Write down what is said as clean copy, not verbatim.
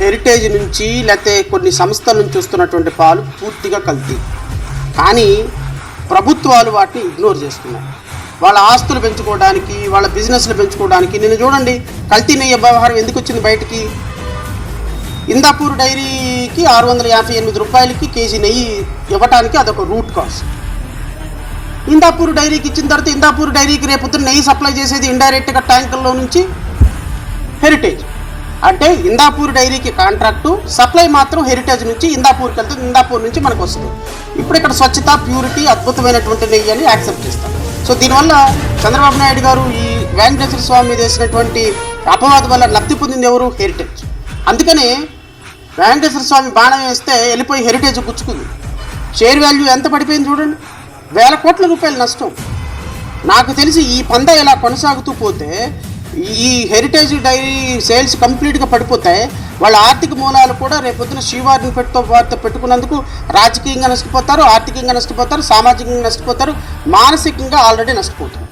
Heritage నుంచి లేకపోతే కొన్ని సంస్థల నుంచి వస్తున్నటువంటి పాలు పూర్తిగా కల్తీ. కానీ ప్రభుత్వాలు వాటిని ఇగ్నోర్ చేస్తున్నాయి. వాళ్ళ ఆస్తులు పెంచుకోవడానికి, వాళ్ళ బిజినెస్లు పెంచుకోవడానికి. నిన్న చూడండి, కల్తీ నెయ్యి వ్యవహారం ఎందుకు వచ్చింది బయటికి. ఇందాపూర్ డైరీకి 658 రూపాయలకి కేజీ నెయ్యి ఇవ్వడానికి అదొక రూట్ కాజ్. ఇందాపూర్ డైరీకి ఇచ్చిన తర్వాత ఇందాపూర్ డైరీకి రేపొద్దున నెయ్యి సప్లై చేసేది ఇండైరెక్ట్గా ట్యాంకుల్లో నుంచి హెరిటేజ్. అంటే ఇందాపూర్ డైరీకి కాంట్రాక్టు, సప్లై మాత్రం హెరిటేజ్ నుంచి ఇందాపూర్కి వెళ్తుంది, ఇందాపూర్ నుంచి మనకు వస్తుంది. ఇప్పుడు ఇక్కడ స్వచ్ఛత, ప్యూరిటీ, అద్భుతమైనటువంటి నెయ్యి అని యాక్సెప్ట్ చేస్తాం. సో దీనివల్ల చంద్రబాబు నాయుడు గారు ఈ వెంకటేశ్వర స్వామి మీద వేసినటువంటి అపవాదం వల్ల లబ్ధి పొందింది ఎవరు? హెరిటేజ్. అందుకనే వెంకటేశ్వర స్వామి బాణం వేస్తే వెళ్ళిపోయి హెరిటేజ్ గుచ్చుకుంది. షేర్ వాల్యూ ఎంత పడిపోయింది చూడండి, వేల కోట్ల రూపాయల నష్టం. నాకు తెలిసి ఈ పంద ఇలా కొనసాగుతూ పోతే ఈ హెరిటేజ్ డైరీ సేల్స్ కంప్లీట్గా పడిపోతాయి. వాళ్ళ ఆర్థిక మూలాలు కూడా రేపొద్దున శ్రీవారిని వారితో పెట్టుకున్నందుకు రాజకీయంగా నష్టపోతారు, ఆర్థికంగా నష్టపోతారు, సామాజికంగా నష్టపోతారు, మానసికంగా ఆల్రెడీ నష్టపోతారు.